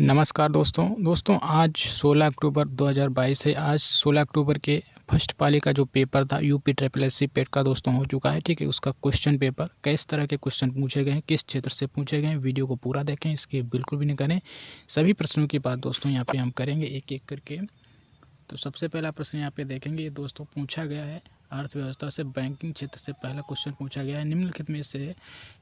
नमस्कार दोस्तों आज 16 अक्टूबर 2022 है। आज 16 अक्टूबर के फर्स्ट पाली का जो पेपर था यूपी ट्रिपल एससी पेट का दोस्तों हो चुका है। ठीक है, उसका क्वेश्चन पेपर किस तरह के क्वेश्चन पूछे गए हैं, किस क्षेत्र से पूछे गए हैं, वीडियो को पूरा देखें, इसके बिल्कुल भी नहीं करें। सभी प्रश्नों की बात दोस्तों यहाँ पे हम करेंगे एक एक करके। तो सबसे पहला प्रश्न यहाँ पे देखेंगे, ये दोस्तों पूछा गया है अर्थव्यवस्था से बैंकिंग क्षेत्र से पहला क्वेश्चन पूछा गया है। निम्नलिखित में से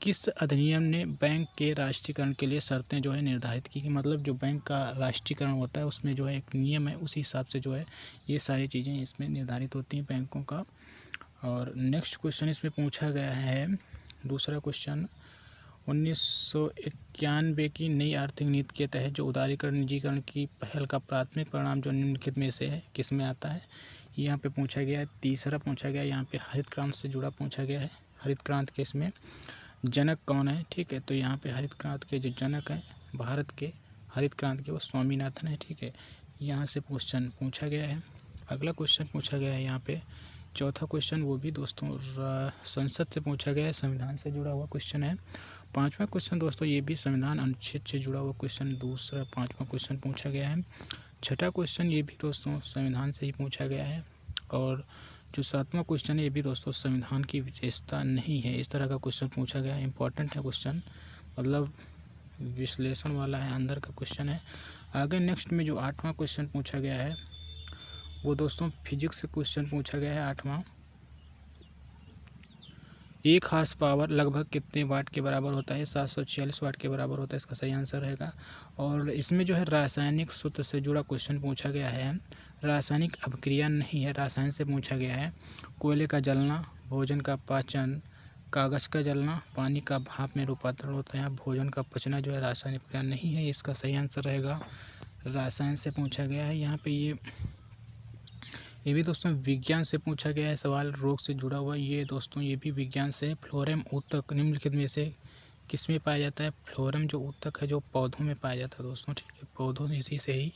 किस अधिनियम ने बैंक के राष्ट्रीयकरण के लिए शर्तें जो है निर्धारित की? मतलब जो बैंक का राष्ट्रीयकरण होता है उसमें जो है एक नियम है, उसी हिसाब से जो है ये सारी चीज़ें इसमें निर्धारित होती हैं बैंकों का। और नेक्स्ट क्वेश्चन इसमें पूछा गया है, दूसरा क्वेश्चन 1991 की नई आर्थिक नीति के तहत जो उदारीकरण निजीकरण की पहल का प्राथमिक परिणाम जो निम्नलिखित में से है किस में आता है? यहाँ पे पूछा गया है। तीसरा पूछा गया है, यहाँ पे हरित क्रांति से जुड़ा पूछा गया है। हरित क्रांति के इसमें जनक कौन है? ठीक है, तो यहाँ पे हरित क्रांति के जो जनक हैं भारत के हरित क्रांति के वो स्वामीनाथन है। ठीक है, यहाँ से क्वेश्चन पूछा गया है। अगला क्वेश्चन पूछा गया है यहाँ पे चौथा क्वेश्चन, वो भी दोस्तों संसद से पूछा गया है, संविधान से जुड़ा हुआ क्वेश्चन है। पांचवा क्वेश्चन दोस्तों ये भी संविधान अनुच्छेद से जुड़ा हुआ क्वेश्चन, दूसरा पांचवा क्वेश्चन पूछा गया है। छठा क्वेश्चन ये भी दोस्तों संविधान से ही पूछा गया है। और जो सातवां क्वेश्चन है ये भी दोस्तों संविधान की विशेषता नहीं है, इस तरह का क्वेश्चन पूछा गया है। इंपॉर्टेंट है क्वेश्चन, मतलब विश्लेषण वाला है, अंदर का क्वेश्चन है। आगे नेक्स्ट में जो आठवां क्वेश्चन पूछा गया है वो दोस्तों फिजिक्स से क्वेश्चन पूछा गया है। आठवां, एक हार्स पावर लगभग कितने वाट के बराबर होता है? 746 वाट के बराबर होता है, इसका सही आंसर रहेगा। और इसमें जो है रासायनिक सूत्र से जुड़ा क्वेश्चन पूछा गया है। रासायनिक अभिक्रिया नहीं है, रासायन से पूछा गया है। कोयले का जलना, भोजन का पाचन, कागज़ का जलना, पानी का भाप में रूपांतरण होता है, भोजन का पचना जो है रासायनिक क्रिया नहीं है, इसका सही आंसर रहेगा। रासायन से पूछा गया है। यहाँ पे ये भी दोस्तों विज्ञान से पूछा गया है सवाल, रोग से जुड़ा हुआ। ये दोस्तों ये भी विज्ञान से। फ्लोरेम ऊतक निम्नलिखित में से किस में पाया जाता है? फ्लोरेम जो ऊतक है जो पौधों में पाया जाता है दोस्तों। ठीक है, पौधों, इसी से ही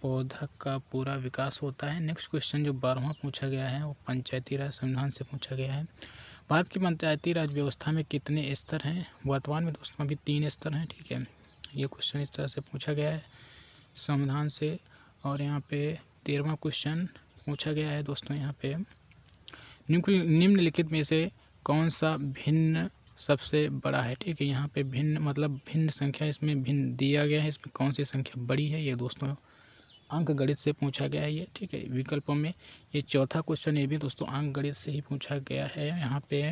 पौधा का पूरा विकास होता है। नेक्स्ट क्वेश्चन जो 12वां पूछा गया है वो पंचायती राज संविधान से पूछा गया है। भारत की पंचायती राज व्यवस्था में कितने स्तर हैं? वर्तमान में दोस्तों अभी 3 स्तर हैं। ठीक है, ये क्वेश्चन इस तरह से पूछा गया है संविधान से। और यहाँ पे 13वां क्वेश्चन पूछा गया है दोस्तों, यहाँ पे निम्नलिखित में से कौन सा भिन्न सबसे बड़ा है? ठीक है, यहाँ पे भिन्न मतलब भिन्न संख्या, इसमें भिन्न दिया गया है, इसमें कौन सी संख्या बड़ी है? ये दोस्तों अंक गणित से पूछा गया है ये। ठीक है, विकल्पों में ये चौथा क्वेश्चन ये भी दोस्तों अंक गणित से ही पूछा गया है यहाँ पे।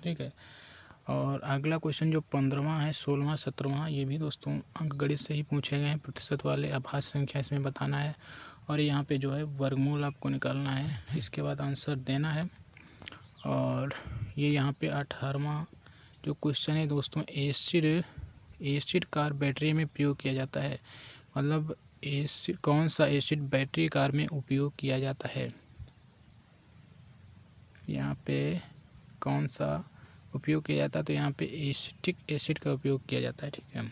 ठीक है, और अगला क्वेश्चन जो 15वां है, 16वां, 17वां, ये भी दोस्तों अंक गणित से ही पूछे गए हैं। प्रतिशत वाले अभाज्य संख्या इसमें बताना है और यहाँ पे जो है वर्गमूल आपको निकालना है, इसके बाद आंसर देना है। और ये यहाँ पे 18वां जो क्वेश्चन है दोस्तों, एसिड कार बैटरी में प्रयोग किया जाता है। मतलब कौन सा एसिड बैटरी कार में उपयोग किया जाता है? यहाँ पे कौन सा उपयोग किया जाता है? तो यहाँ पे एसिटिक एसिड का उपयोग किया जाता है। ठीक है,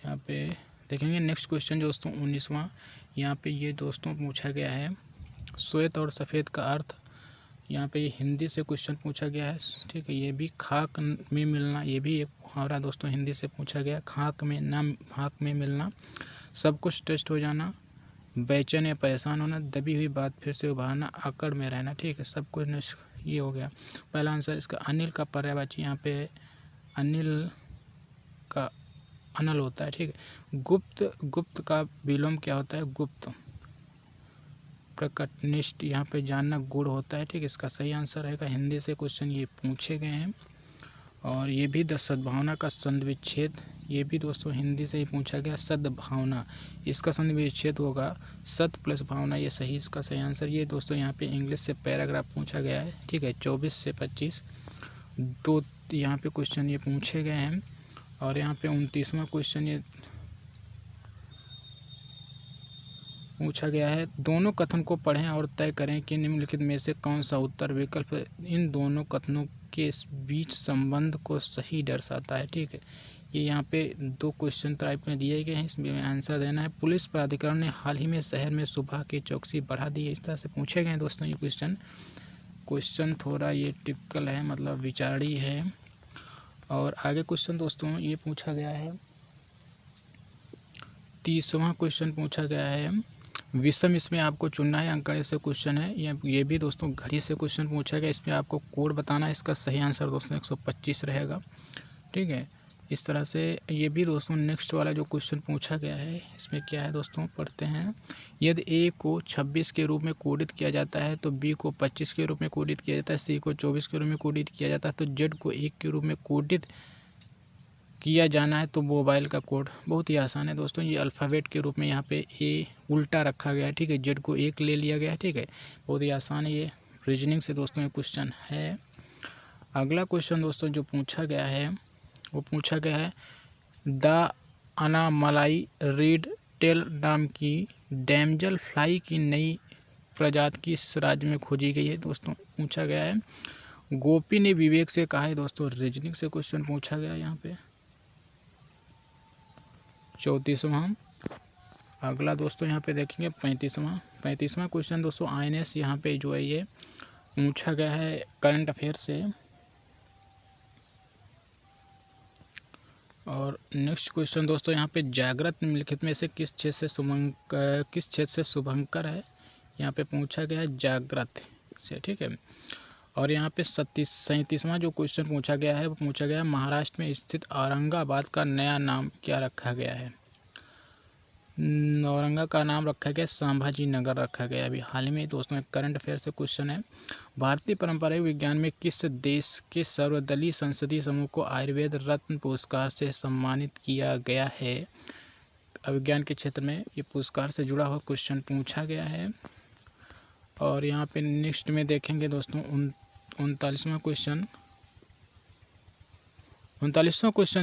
यहाँ पे देखेंगे। नेक्स्ट क्वेश्चन दोस्तों 19वां, यहाँ पे ये दोस्तों पूछा गया है श्वेत और सफ़ेद का अर्थ। यहाँ पे ये हिंदी से क्वेश्चन पूछा गया है। ठीक है, ये भी खाक में मिलना, ये भी एक मुहावरा दोस्तों हिंदी से पूछा गया। खाक में मिलना, सब कुछ टेस्ट हो जाना, बेचैन या परेशान होना, दबी हुई बात फिर से उभारना, आकड़ में रहना। ठीक है, सब कुछ ये हो गया पहला आंसर। इसका अनिल का पर्यायवाची यहाँ पे अनिल का अनल होता है। ठीक है, गुप्त का विलोम क्या होता है? गुप्त। प्रकटनिष्ठ, यहाँ पे जानना गुड़ होता है। ठीक है, इसका सही आंसर रहेगा। हिंदी से क्वेश्चन ये पूछे गए हैं। और ये भी सद्भावना का संधिविच्छेद, ये भी दोस्तों हिंदी से ही पूछा गया। सद्भावना, इसका संधिविच्छेद होगा सत प्लस भावना, ये सही, इसका सही आंसर। ये दोस्तों यहाँ पे इंग्लिश से पैराग्राफ पूछा गया है। ठीक है, 24 से 25 दो यहाँ पे क्वेश्चन ये पूछे गए हैं। और यहाँ पे 29वां क्वेश्चन ये पूछा गया है, दोनों कथन को पढ़ें और तय करें कि निम्नलिखित में से कौन सा उत्तर विकल्प इन दोनों कथनों के बीच संबंध को सही दर्शाता है। ठीक है, ये यहाँ पे 2 क्वेश्चन टाइप में दिए गए हैं, इसमें आंसर देना है। पुलिस प्राधिकरण ने हाल ही में शहर में सुबह की चौकसी बढ़ा दी है, इस तरह से पूछे गए हैं दोस्तों ये क्वेश्चन थोड़ा ये टिपिकल है, मतलब विचारी है। और आगे क्वेश्चन दोस्तों ये पूछा गया है 30वां क्वेश्चन पूछा गया है विषम, इसमें आपको चुनना है, अंकगणित से क्वेश्चन है। ये भी दोस्तों घड़ी से क्वेश्चन पूछा गया, इसमें आपको कोड बताना है। इसका सही आंसर दोस्तों 125 रहेगा, ठीक है। इस तरह से ये भी दोस्तों नेक्स्ट वाला जो क्वेश्चन पूछा गया है इसमें क्या है दोस्तों, पढ़ते हैं। यदि ए को 26 के रूप में कोडित किया जाता है तो बी को 25 के रूप में कोडित किया जाता है, सी को 24 के रूप में कोडित किया जाता है, तो जेड को 1 के रूप में कोडित किया जाना है तो मोबाइल का कोड। बहुत ही आसान है दोस्तों, ये अल्फ़ाबेट के रूप में यहाँ पे ए उल्टा रखा गया है, ठीक है। जेड को 1 ले लिया गया है, ठीक है। बहुत ही आसान है, ये रीजनिंग से दोस्तों ये क्वेश्चन है। अगला क्वेश्चन दोस्तों जो पूछा गया है वो पूछा गया है द अनामलाई रेड टेल नाम की डैमजल फ्लाई की नई प्रजाति किस राज्य में खोजी गई है दोस्तों, पूछा गया है। गोपी ने विवेक से कहा है दोस्तों, रीजनिंग से क्वेश्चन पूछा गया यहाँ पे। 34वां। अगला दोस्तों यहाँ पे देखेंगे 35वां क्वेश्चन दोस्तों INS यहाँ पे जो है ये पूछा गया है करंट अफेयर से। और नेक्स्ट क्वेश्चन दोस्तों यहाँ पे जागृत निम्नलिखित में से किस क्षेत्र से शुभंकर है, यहाँ पे पूछा गया है जागृत से, ठीक है। और यहाँ पे 37वां जो क्वेश्चन पूछा गया है वो पूछा गया है महाराष्ट्र में स्थित औरंगाबाद का नया नाम क्या रखा गया है। औरंगा का नाम रखा गया संभाजी नगर रखा गया। अभी हाल ही में दोस्तों एक करंट अफेयर से क्वेश्चन है, भारतीय परंपरागत विज्ञान में किस देश के सर्वदलीय संसदीय समूह को आयुर्वेद रत्न पुरस्कार से सम्मानित किया गया है। विज्ञान के क्षेत्र में ये पुरस्कार से जुड़ा हुआ क्वेश्चन पूछा गया है। और यहाँ पे नेक्स्ट में देखेंगे दोस्तों 39वां क्वेश्चन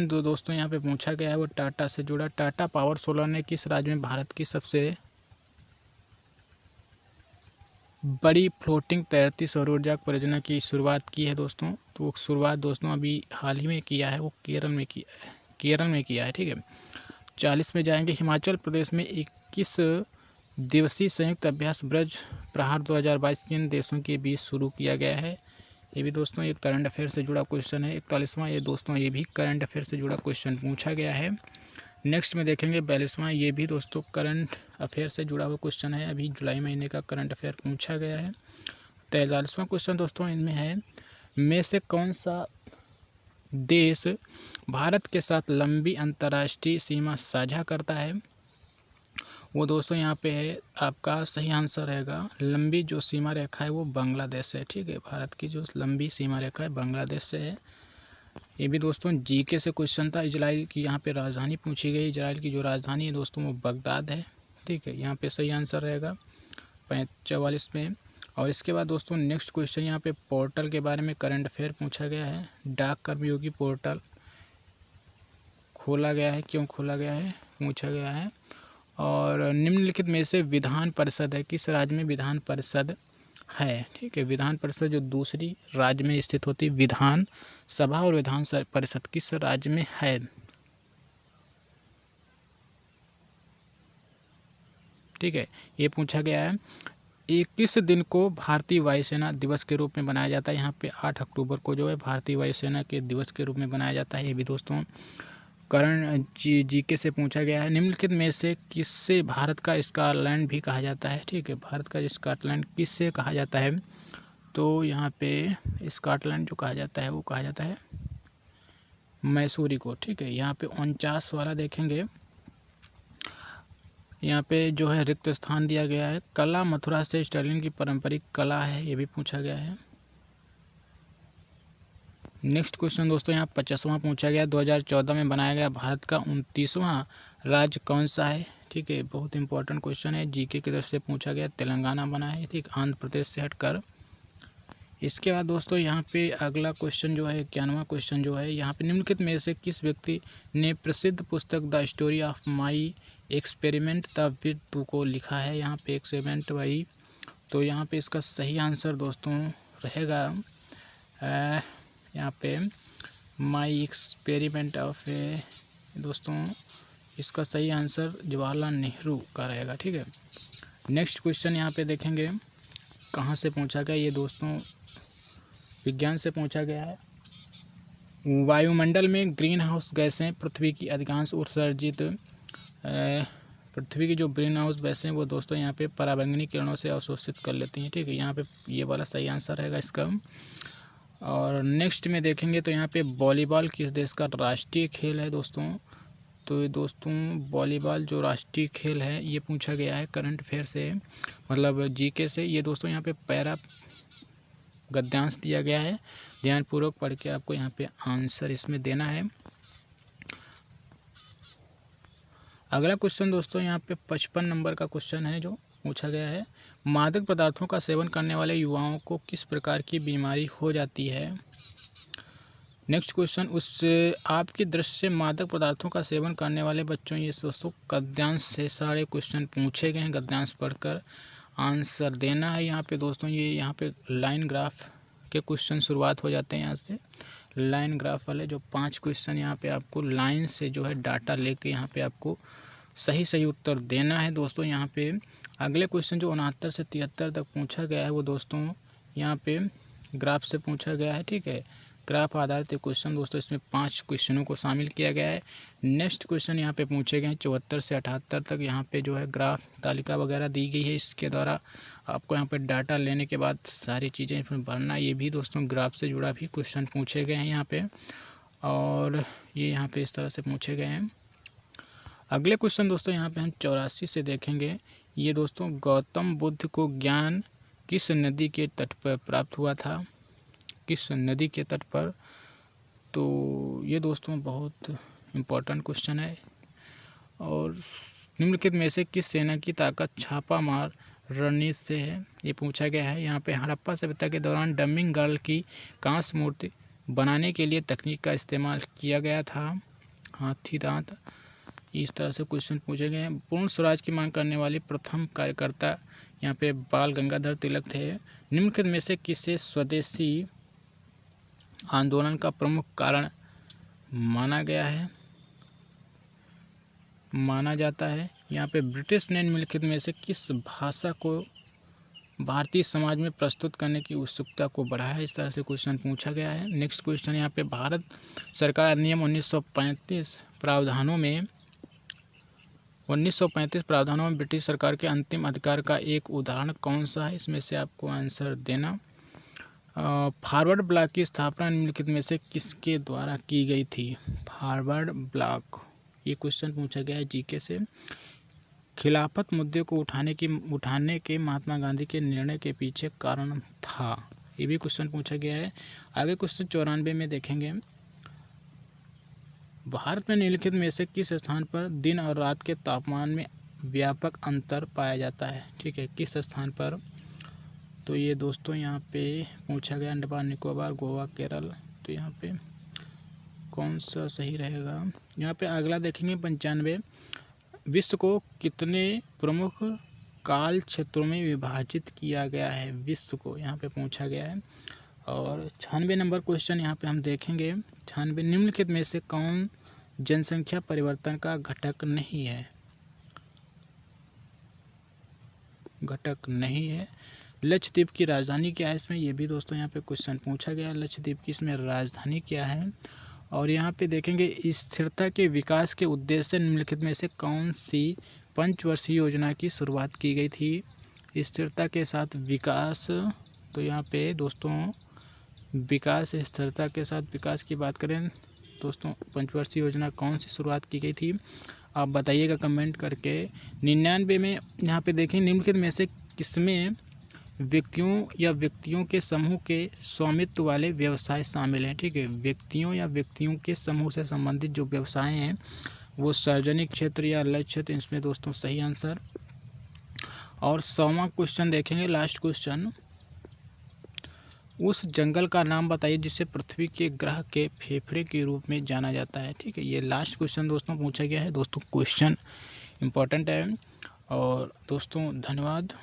दोस्तों यहाँ पे पूछा गया है वो टाटा से जुड़ा। टाटा पावर सोलर ने किस राज्य में भारत की सबसे बड़ी फ्लोटिंग तैरती सौर ऊर्जा परियोजना की शुरुआत की है दोस्तों, तो वो शुरुआत दोस्तों अभी हाल ही में किया है, वो केरल में किया है, ठीक है। 40 में जाएंगे, हिमाचल प्रदेश में 21 दिवसीय संयुक्त अभ्यास ब्रज प्रहार 2022 किन देशों के बीच शुरू किया गया है। ये भी दोस्तों एक करंट अफेयर से जुड़ा क्वेश्चन है। 41वां ये दोस्तों ये भी करंट अफेयर से जुड़ा क्वेश्चन पूछा गया है। नेक्स्ट में देखेंगे 42वां, ये भी दोस्तों करंट अफेयर से जुड़ा हुआ क्वेश्चन है, अभी जुलाई महीने का करंट अफेयर पूछा गया है। 43वां क्वेश्चन दोस्तों इनमें है में से कौन सा देश भारत के साथ लंबी अंतर्राष्ट्रीय सीमा साझा करता है। वो दोस्तों यहाँ पे है, आपका सही आंसर रहेगा लंबी जो सीमा रेखा है वो बांग्लादेश से, ठीक है। भारत की जो लंबी सीमा रेखा है बांग्लादेश से है। ये भी दोस्तों जीके से क्वेश्चन था। इजराइल की यहाँ पे राजधानी पूछी गई, इजराइल की जो राजधानी है दोस्तों वो बगदाद है, ठीक है। यहाँ पे सही आंसर रहेगा 44 में। और इसके बाद दोस्तों नेक्स्ट क्वेश्चन यहाँ पे पोर्टल के बारे में करंट अफेयर पूछा गया है। डाक कर्मयोगी पोर्टल खोला गया है, क्यों खोला गया है पूछा गया है। और निम्नलिखित में से विधान परिषद है, किस राज्य में विधान परिषद है, ठीक है। विधान परिषद जो दूसरी राज्य में स्थित होती है, विधान सभा और विधान परिषद किस राज्य में है, ठीक है। ये पूछा गया है। 21 दिन को भारतीय वायुसेना दिवस के रूप में बनाया जाता है। यहाँ पे 8 अक्टूबर को जो है भारतीय वायुसेना के दिवस के रूप में बनाया जाता है। ये भी दोस्तों करण जीके से पूछा गया है। निम्नलिखित में से किससे भारत का स्कॉटलैंड भी कहा जाता है, ठीक है। भारत का स्कॉटलैंड किससे कहा जाता है, तो यहाँ पे स्कॉटलैंड जो कहा जाता है वो कहा जाता है मैसूरी को, ठीक है। यहाँ पे 49 वाला देखेंगे, यहाँ पे जो है रिक्त स्थान दिया गया है। कला मथुरा से स्टर्लिंग की पारंपरिक कला है, ये भी पूछा गया है। नेक्स्ट क्वेश्चन दोस्तों यहाँ 50वां पूछा गया, 2014 में बनाया गया भारत का 29वां राज्य कौन सा है, ठीक है। बहुत इंपॉर्टेंट क्वेश्चन है, जीके की तरफ से पूछा गया। तेलंगाना बना है, ठीक, आंध्र प्रदेश से हटकर। इसके बाद दोस्तों यहाँ पे अगला क्वेश्चन जो है 91वां क्वेश्चन जो है, यहाँ पे निम्नलिखित में से किस व्यक्ति ने प्रसिद्ध पुस्तक the story of my experiment the with two को लिखा है। यहाँ पे एक्सपेरिमेंट वही, तो यहाँ पे इसका सही आंसर दोस्तों रहेगा यहाँ पे माई एक्सपेरिमेंट ऑफ दोस्तों इसका सही आंसर जवाहरलाल नेहरू का रहेगा, ठीक है। नेक्स्ट क्वेश्चन यहाँ पे देखेंगे कहाँ से पूछा गया, ये दोस्तों विज्ञान से पूछा गया है। वायुमंडल में ग्रीन हाउस गैसें पृथ्वी की अधिकांश उत्सर्जित पृथ्वी की जो ग्रीन हाउस गैसें हैं वो दोस्तों यहाँ पे पराबैंगनी किरणों से अवशोषित कर लेती हैं। ठीक है, यहाँ पे ये वाला सही आंसर रहेगा इसका। और नेक्स्ट में देखेंगे तो यहाँ पे वॉलीबॉल किस देश का राष्ट्रीय खेल है दोस्तों। तो ये दोस्तों वॉलीबॉल जो राष्ट्रीय खेल है ये पूछा गया है करंट अफेयर से, मतलब जीके से। ये दोस्तों यहाँ पे पैरा गद्यांश दिया गया है, ध्यानपूर्वक पढ़ के आपको यहाँ पे आंसर इसमें देना है। अगला क्वेश्चन दोस्तों यहाँ पे 55 नंबर का क्वेश्चन है जो पूछा गया है, मादक पदार्थों का सेवन करने वाले युवाओं को किस प्रकार की बीमारी हो जाती है। नेक्स्ट क्वेश्चन, उस आपकी दृष्टि से मादक पदार्थों का सेवन करने वाले बच्चों, ये दोस्तों गद्यांश से सारे क्वेश्चन पूछे गए हैं, गद्यांश पढ़कर आंसर देना है। यहाँ पे दोस्तों ये यहाँ पे लाइन ग्राफ के क्वेश्चन शुरुआत हो जाते हैं यहाँ से, लाइन ग्राफ वाले जो 5 क्वेश्चन यहाँ पे आपको लाइन से जो है डाटा लेके यहाँ पे आपको सही उत्तर देना है दोस्तों। यहाँ पे अगले क्वेश्चन जो 69 से 73 तक पूछा गया है वो दोस्तों यहाँ पे ग्राफ से पूछा गया है। ठीक है, ग्राफ आधारित क्वेश्चन दोस्तों, इसमें 5 क्वेश्चनों को शामिल किया गया है। नेक्स्ट क्वेश्चन यहाँ पे पूछे गए हैं 74 से 78 तक, यहाँ पे जो है ग्राफ तालिका वगैरह दी गई है, इसके द्वारा आपको यहाँ पे डाटा लेने के बाद सारी चीज़ें इसमें भरना। ये भी दोस्तों ग्राफ से जुड़ा भी क्वेश्चन पूछे गए हैं यहाँ पे, और ये यहाँ पे इस तरह से पूछे गए हैं। अगले क्वेश्चन दोस्तों यहाँ पे हम 84 से देखेंगे। ये दोस्तों गौतम बुद्ध को ज्ञान किस नदी के तट पर प्राप्त हुआ था, किस नदी के तट पर। तो ये दोस्तों बहुत इम्पोर्टेंट क्वेश्चन है। और निम्नलिखित में से किस सेना की ताकत छापा मार रणनीति से है, ये पूछा गया है। यहाँ पे हड़प्पा सभ्यता के दौरान डमिंग गर्ल की कांस्य मूर्ति बनाने के लिए तकनीक का इस्तेमाल किया गया था, हाथी दांत। इस तरह से क्वेश्चन पूछे गए हैं। पूर्ण स्वराज की मांग करने वाले प्रथम कार्यकर्ता यहाँ पे बाल गंगाधर तिलक थे। निम्नलिखित में से किसे स्वदेशी आंदोलन का प्रमुख कारण माना गया है, माना जाता है। यहाँ पे ब्रिटिश ने निम्नलिखित में से किस भाषा को भारतीय समाज में प्रस्तुत करने की उत्सुकता को बढ़ाया, इस तरह से क्वेश्चन पूछा गया है। नेक्स्ट क्वेश्चन यहाँ पे भारत सरकार अधिनियम 1935 प्रावधानों में ब्रिटिश सरकार के अंतिम अधिकार का एक उदाहरण कौन सा है, इसमें से आपको आंसर देना। फॉरवर्ड ब्लॉक की स्थापना निम्नलिखित में से किसके द्वारा की गई थी, फॉरवर्ड ब्लॉक, ये क्वेश्चन पूछा गया है जीके से। खिलाफत मुद्दे को उठाने के महात्मा गांधी के निर्णय के पीछे कारण था, ये भी क्वेश्चन पूछा गया है। आगे क्वेश्चन 94 में देखेंगे, भारत में निम्नलिखित में से किस स्थान पर दिन और रात के तापमान में व्यापक अंतर पाया जाता है। ठीक है, किस स्थान पर। तो ये दोस्तों यहाँ पे पूछा गया अंडमान निकोबार, गोवा, केरल। तो यहाँ पे कौन सा सही रहेगा। यहाँ पे अगला देखेंगे 95, विश्व को कितने प्रमुख काल क्षेत्रों में विभाजित किया गया है, विश्व को यहाँ पे पूछा गया है। और 96 नंबर क्वेश्चन यहाँ पे हम देखेंगे, 96, निम्नलिखित में से कौन जनसंख्या परिवर्तन का घटक नहीं है, घटक नहीं है। लक्षद्वीप की राजधानी क्या है, इसमें ये भी दोस्तों यहाँ पे क्वेश्चन पूछा गया, लक्षद्वीप की इसमें राजधानी क्या है। और यहाँ पे देखेंगे स्थिरता के विकास के उद्देश्य से निम्नलिखित में से कौन सी पंचवर्षीय योजना की शुरुआत की गई थी, स्थिरता के साथ विकास। तो यहाँ पे दोस्तों विकास, स्थिरता के साथ विकास की बात करें दोस्तों, पंचवर्षीय योजना कौन सी शुरुआत की गई थी, आप बताइएगा कमेंट करके। 99 में यहाँ पे देखें, निम्नलिखित में से किसमें व्यक्तियों या व्यक्तियों के समूह के स्वामित्व वाले व्यवसाय शामिल हैं। ठीक है, व्यक्तियों या व्यक्तियों के समूह से संबंधित जो व्यवसाय हैं वो सार्वजनिक क्षेत्र या लक्ष्य क्षेत्र, इसमें दोस्तों सही आंसर। और 100वां क्वेश्चन देखेंगे, लास्ट क्वेश्चन, उस जंगल का नाम बताइए जिसे पृथ्वी के ग्रह के फेफड़े के रूप में जाना जाता है। ठीक है, ये लास्ट क्वेश्चन दोस्तों पूछा गया है। दोस्तों क्वेश्चन इंपॉर्टेंट है। और दोस्तों धन्यवाद।